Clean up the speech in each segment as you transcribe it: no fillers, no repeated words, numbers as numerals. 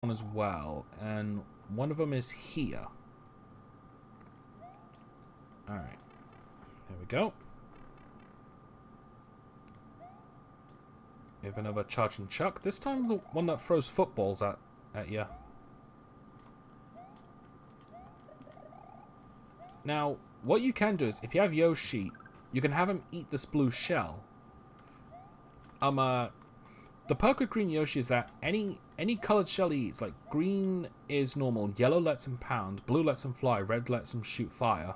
one as well, and one of them is here. Alright. There we go. We have another charging chuck. This time the one that throws footballs at you. Now, what you can do is, if you have Yoshi, you can have him eat this blue shell. The perk with green Yoshi is that any colored shell he eats, like green is normal, yellow lets him pound, blue lets him fly, red lets him shoot fire.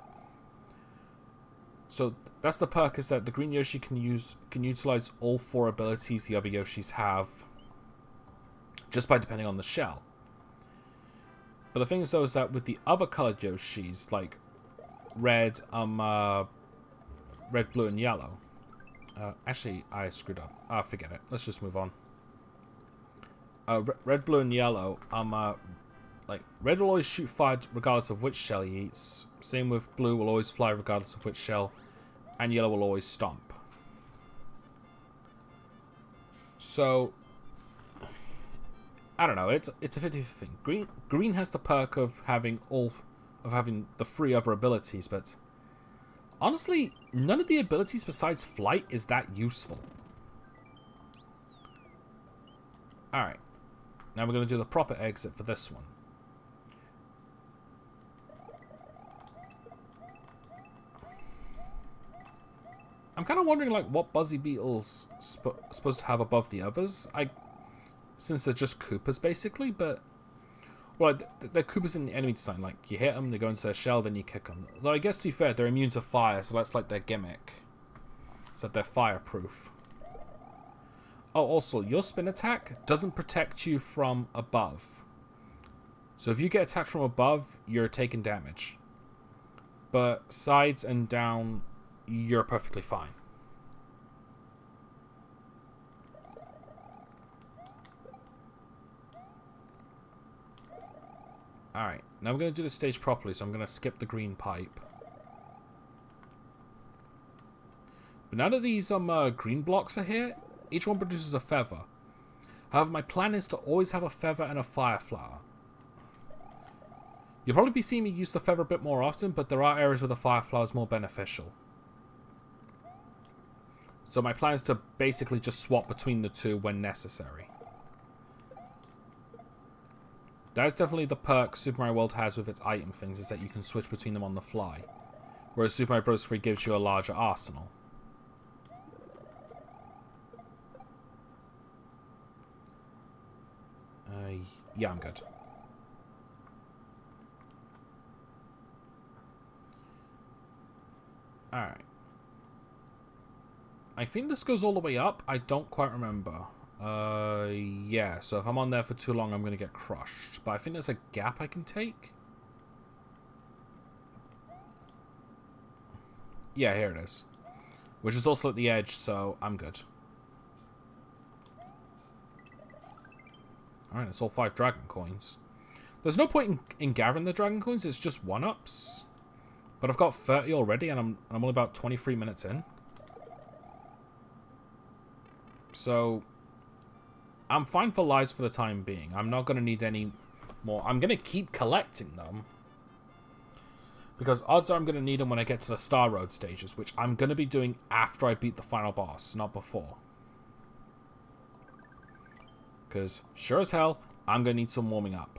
So that's the perk, is that the green Yoshi can utilize all 4 abilities the other Yoshis have, just by depending on the shell. But the thing is, though, is that with the other colored Yoshis, like red, red, blue, and yellow. Actually, I screwed up. Forget it. Let's just move on. Red, blue, and yellow. Like red will always shoot fire regardless of which shell he eats. Same with blue, will always fly regardless of which shell, and yellow will always stomp. So I don't know. It's a 50-50 thing. Green has the perk of having the 3 other abilities, but honestly, none of the abilities besides flight is that useful. Alright. Now we're going to do the proper exit for this one. I'm kind of wondering, like, what Buzzy Beetle's supposed to have above the others. Since they're just Koopas, basically, but... Well, they're Koopas in the enemy design. Like, you hit them, they go into their shell, then you kick them. Though I guess, to be fair, they're immune to fire, so that's like their gimmick. So they're fireproof. Oh, also, your spin attack doesn't protect you from above. So if you get attacked from above, you're taking damage. But sides and down, you're perfectly fine. Alright, now we're going to do the stage properly, so I'm going to skip the green pipe. But now that these green blocks are here, each one produces a feather. However, my plan is to always have a feather and a fire flower. You'll probably be seeing me use the feather a bit more often, but there are areas where the fire flower is more beneficial. So my plan is to basically just swap between the two when necessary. That is definitely the perk Super Mario World has with its item things, is that you can switch between them on the fly. Whereas Super Mario Bros. 3 gives you a larger arsenal. Yeah, I'm good. Alright. I think this goes all the way up. I don't quite remember. Yeah, so if I'm on there for too long, I'm going to get crushed. But I think there's a gap I can take. Yeah, here it is. Which is also at the edge, so I'm good. Alright, it's all 5 dragon coins. There's no point in gathering the dragon coins, it's just 1-ups. But I've got 30 already, and I'm only about 23 minutes in. So I'm fine for lives for the time being. I'm not going to need any more. I'm going to keep collecting them, because odds are I'm going to need them when I get to the Star Road stages, which I'm going to be doing after I beat the final boss, not before. Because sure as hell, I'm going to need some warming up.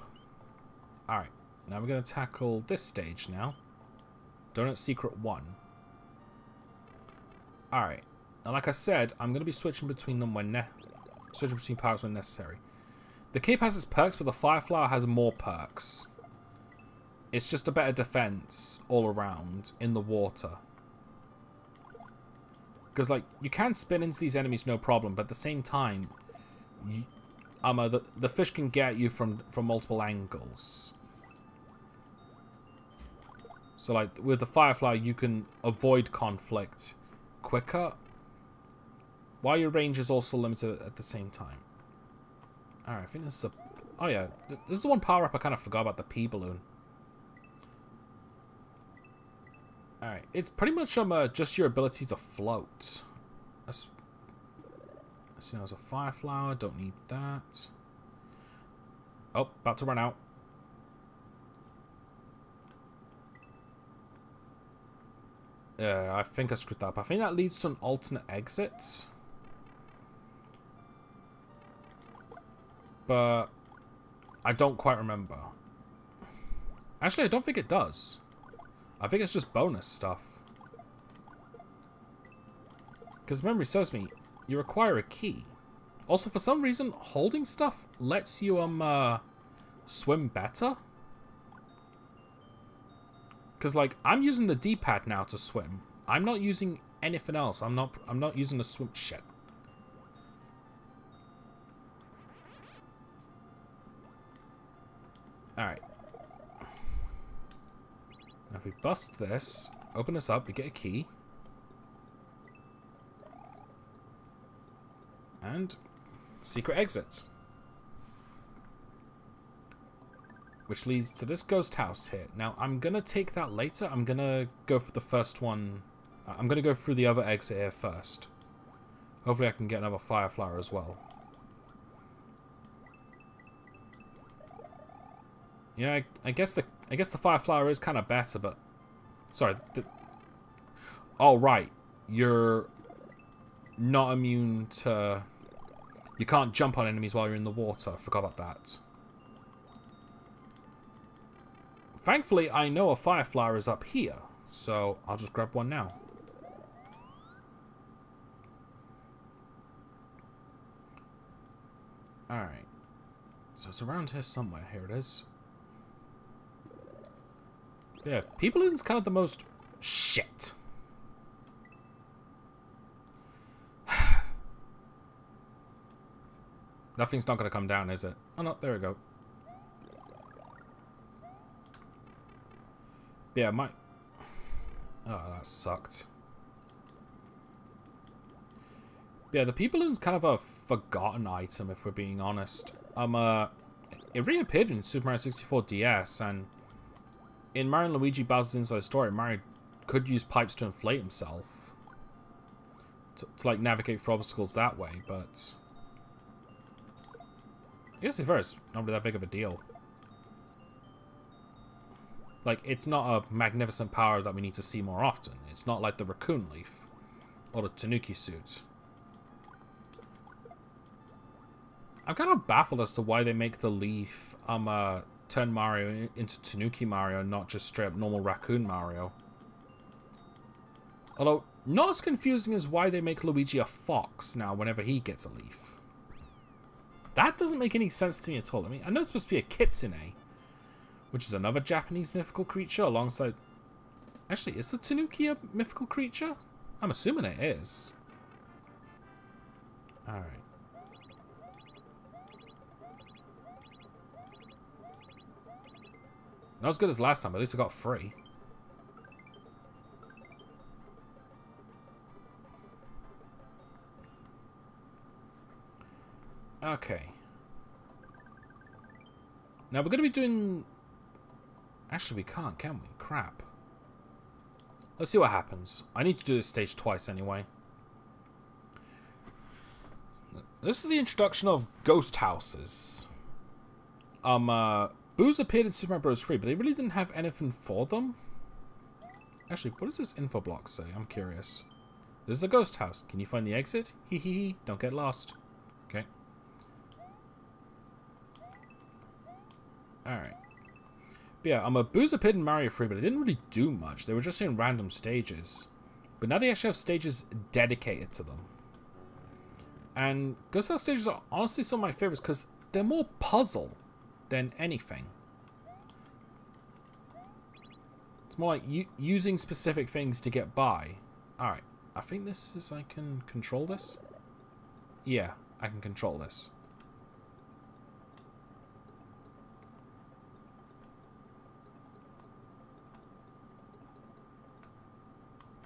Alright, now we're going to tackle this stage now. Donut Secret 1. Alright, now like I said, I'm going to be switching between them switching between powers when necessary. The cape has its perks, but the fire flower has more perks. It's just a better defense all around in the water. Because, like, you can spin into these enemies no problem, but at the same time, the fish can get you from multiple angles. So, like, with the fire flower, you can avoid conflict quicker, while your range is also limited at the same time. Alright, I think this is a... Oh yeah, this is the one power-up I kind of forgot about, the P-Balloon. Alright, it's pretty much just your ability to float. Let's see, there's a fire flower, don't need that. Oh, about to run out. I think I screwed that up. I think that leads to an alternate exit. But I don't quite remember. Actually, I don't think it does. I think it's just bonus stuff. Because memory serves me, you require a key. Also, for some reason, holding stuff lets you swim better. Because like I'm using the D-pad now to swim. I'm not using anything else. I'm not using the swim shit. All right. Now if we bust this, open this up, we get a key. And secret exit. Which leads to this ghost house here. Now, I'm going to take that later. I'm going to go for the first one. I'm going to go through the other exit here first. Hopefully I can get another fire flower as well. Yeah, I guess the fire flower is kind of better, but... Sorry. Oh, right. You're not immune to... You can't jump on enemies while you're in the water. I forgot about that. Thankfully, I know a fire flower is up here, so I'll just grab one now. Alright. So it's around here somewhere. Here it is. Yeah, People Eaten's kind of the most... Shit. Nothing's not going to come down, is it? Oh, no, there we go. Yeah, my... Oh, that sucked. Yeah, the People Eaten's kind of a forgotten item, if we're being honest. It reappeared in Super Mario 64 DS, and in Mario and Luigi Bowser's Inside Story, Mario could use pipes to inflate himself. To like, navigate through obstacles that way, but... I guess at first, not really that big of a deal. Like, it's not a magnificent power that we need to see more often. It's not like the Raccoon Leaf or the Tanuki suit. I'm kind of baffled as to why they make the Leaf turn Mario into Tanuki Mario and not just straight up normal Raccoon Mario. Although, not as confusing as why they make Luigi a fox now whenever he gets a leaf. That doesn't make any sense to me at all. I mean, I know it's supposed to be a kitsune, which is another Japanese mythical creature alongside... Actually, is the Tanuki a mythical creature? I'm assuming it is. Alright. Not as good as last time, but at least I got 3. Okay. Now we're going to be doing... Actually, we can't, can we? Crap. Let's see what happens. I need to do this stage twice anyway. This is the introduction of ghost houses. Boos appeared in Super Mario Bros. 3, but they really didn't have anything for them. Actually, what does this info block say? I'm curious. This is a ghost house. Can you find the exit? Hee hee hee. Don't get lost. Okay. Alright. But yeah, Boos appeared in Mario 3, but they didn't really do much. They were just in random stages. But now they actually have stages dedicated to them. And ghost house stages are honestly some of my favorites because they're more puzzle than anything. It's more like using specific things to get by. Alright, I think this is... I can control this? Yeah, I can control this.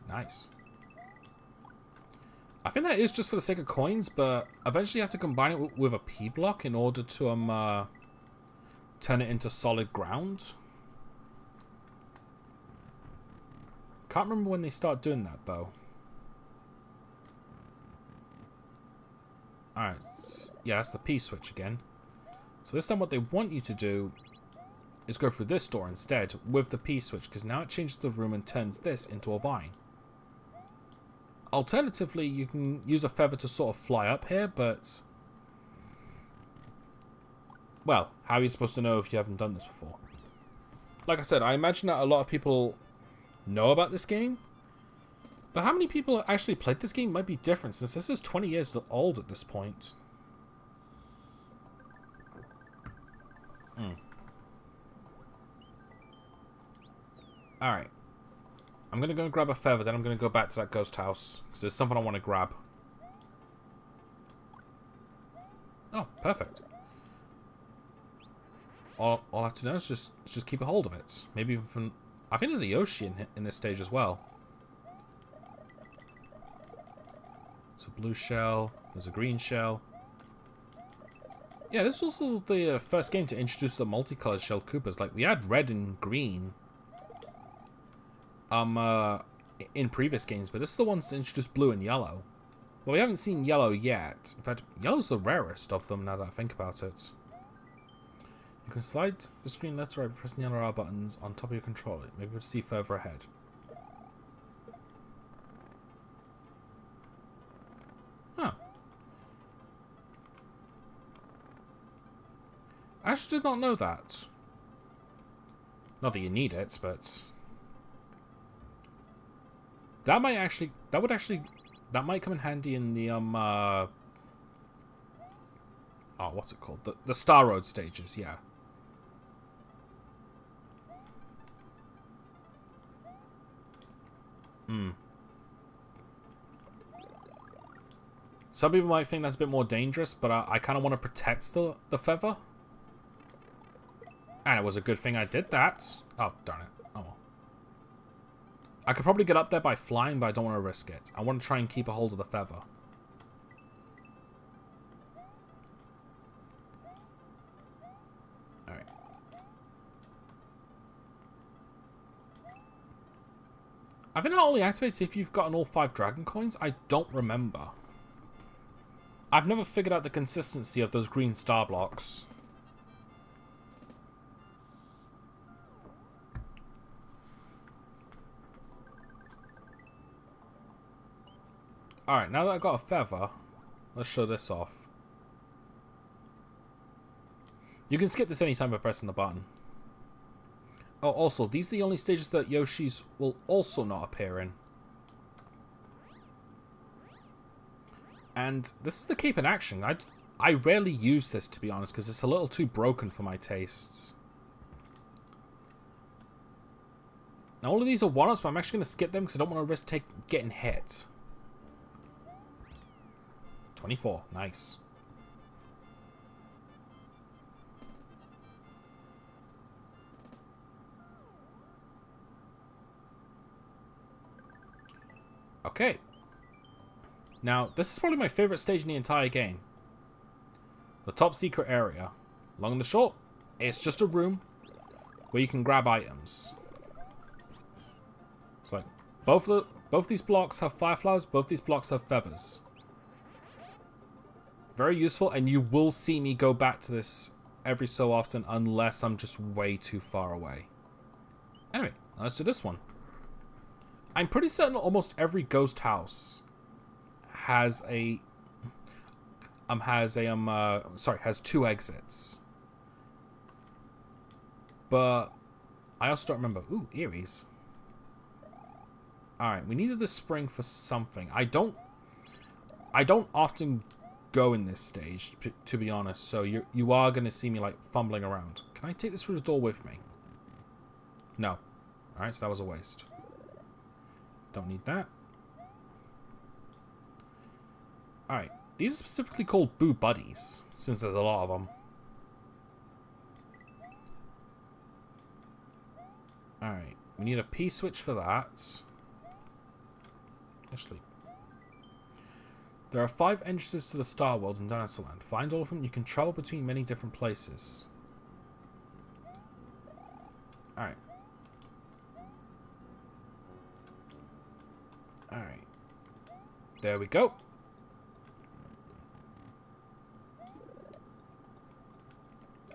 Nice. I think that is just for the sake of coins, but eventually you have to combine it with a P block in order to turn it into solid ground. Can't remember when they start doing that though. Alright, yeah, that's the P switch again. So this time what they want you to do is go through this door instead with the P-switch, because now it changes the room and turns this into a vine. Alternatively, you can use a feather to sort of fly up here, but... well, how are you supposed to know if you haven't done this before? Like I said, I imagine that a lot of people know about this game, but how many people actually played this game might be different, since this is 20 years old at this point. Alright. I'm going to go and grab a feather, then I'm going to go back to that ghost house, because there's something I want to grab. Oh, perfect. All I have to know is just keep a hold of it. Maybe even from... I think there's a Yoshi in this stage as well. It's a blue shell. There's a green shell. Yeah, this was also the first game to introduce the multicolored shell Koopas. Like, we had red and green in previous games, but this is the ones to introduce blue and yellow. Well, we haven't seen yellow yet. In fact, yellow's the rarest of them now that I think about it. You can slide the screen left to right by pressing the R buttons on top of your controller. Maybe we'll see further ahead. Huh. I actually did not know that. Not that you need it, but... that might come in handy in the, oh, what's it called? The Star Road stages, yeah. Some people might think that's a bit more dangerous, but I kind of want to protect the feather. And it was a good thing I did that. Oh, darn it. Oh well. I could probably get up there by flying, but I don't want to risk it. I want to try and keep a hold of the feather. Alright. I think it only activates if you've gotten all 5 dragon coins. I don't remember. I've never figured out the consistency of those green star blocks. Alright, now that I've got a feather, let's show this off. You can skip this anytime by pressing the button. Oh, also, these are the only stages that Yoshi's will also not appear in. And this is the cape in action. I rarely use this, to be honest, because it's a little too broken for my tastes. Now, all of these are one-ups, but I'm actually going to skip them because I don't want to risk getting hit. 24. Nice. Okay. Now, this is probably my favorite stage in the entire game. The top secret area. Long and the short, it's just a room where you can grab items. It's like, both these blocks have fireflies, both these blocks have feathers. Very useful, and you will see me go back to this every so often unless I'm just way too far away. Anyway, let's do this one. I'm pretty certain almost every ghost house has has 2 exits. But I also don't remember. Ooh, Eries. Alright, we needed this spring for something. I don't often go in this stage, to be honest, so you are going to see me like fumbling around. Can I take this through the door with me? No. Alright, so that was a waste. Don't need that. Alright, these are specifically called Boo Buddies, since there's a lot of them. Alright, we need a P-switch for that. Actually, there are 5 entrances to the Star World in Dinosaur Land. Find all of them. You can travel between many different places. Alright. Alright. There we go.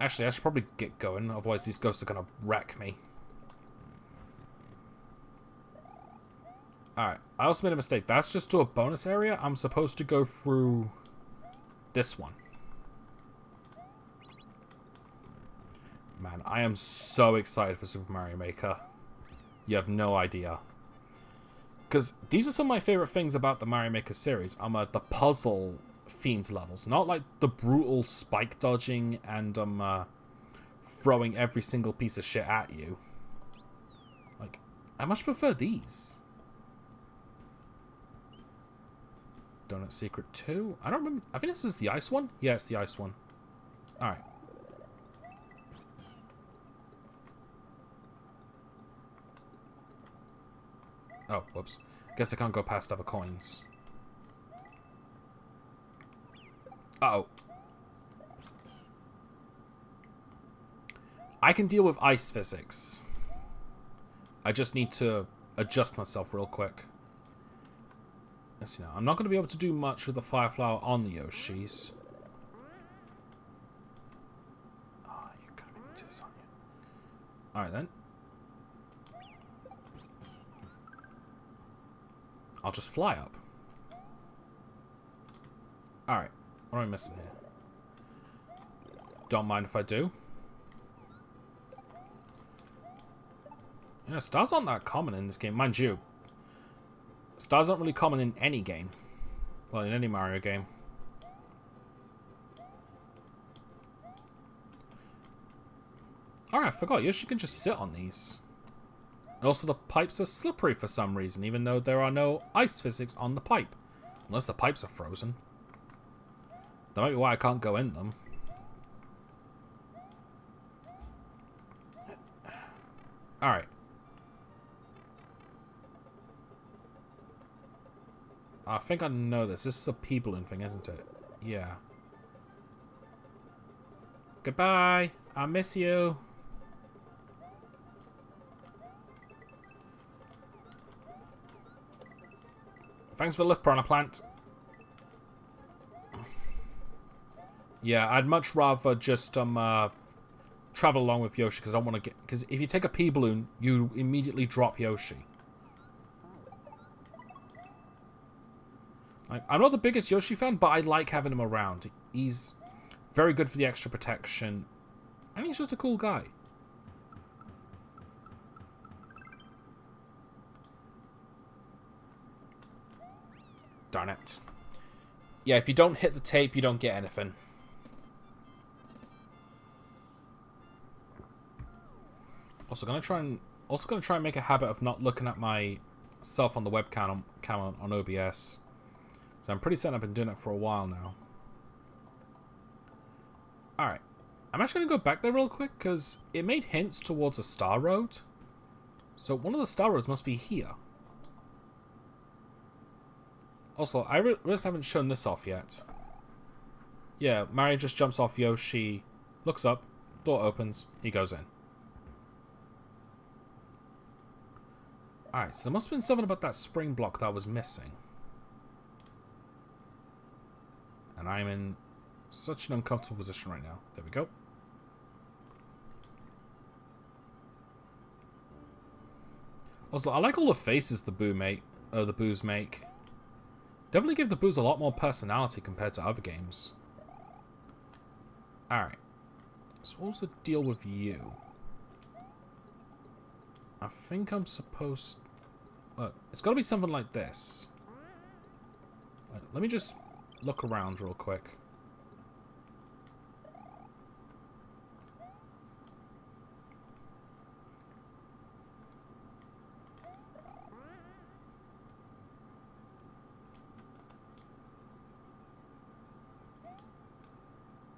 Actually, I should probably get going, otherwise these ghosts are gonna wreck me. Alright, I also made a mistake. That's just to a bonus area. I'm supposed to go through this one. Man, I am so excited for Super Mario Maker. You have no idea. Because these are some of my favorite things about the Mario Maker series. The puzzle themed levels. Not like the brutal spike dodging and throwing every single piece of shit at you. Like, I much prefer these. Donut Secret 2? I don't remember. I think this is the ice one? Yeah, it's the ice one. Alright. Oh, whoops. Guess I can't go past other coins. Uh-oh. I can deal with ice physics. I just need to adjust myself real quick. Let's see now. I'm not going to be able to do much with the fire flower on the Yoshis. Oh, you're going to make me do this, aren't you? Alright then. I'll just fly up. Alright. What am I missing here? Don't mind if I do. Yeah, stars aren't that common in this game. Mind you, stars aren't really common in any game. Well, in any Mario game. Alright, I forgot. Yoshi can just sit on these. And also the pipes are slippery for some reason, even though there are no ice physics on the pipe. Unless the pipes are frozen. That might be why I can't go in them. Alright. I think I know this. This is a pea balloon thing, isn't it? Yeah. Goodbye. I miss you. Thanks for the lift, Piranha Plant. Yeah, I'd much rather just travel along with Yoshi because I don't want to get. Because if you take a pea balloon, you immediately drop Yoshi. I'm not the biggest Yoshi fan, but I like having him around. He's very good for the extra protection, and he's just a cool guy. Darn it. Yeah, if you don't hit the tape, you don't get anything. Also gonna try and make a habit of not looking at myself on the webcam on OBS. So I'm pretty certain I've been doing it for a while now. Alright. I'm actually going to go back there real quick, because it made hints towards a star road. So one of the star roads must be here. Also, I really haven't shown this off yet. Yeah, Mario just jumps off Yoshi, looks up, door opens, he goes in. Alright, so there must have been something about that spring block that was missing. And I'm in such an uncomfortable position right now. There we go. Also, I like all the faces the boos make. Definitely give the boos a lot more personality compared to other games. Alright. So what was the deal with you? I think I'm supposed... it's got to be something like this. Let me just look around real quick.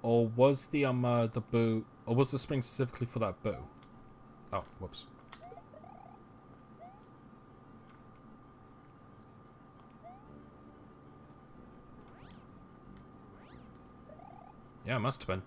Or was the boo, or was the spring specifically for that boo? Oh, whoops. Yeah, it must have been.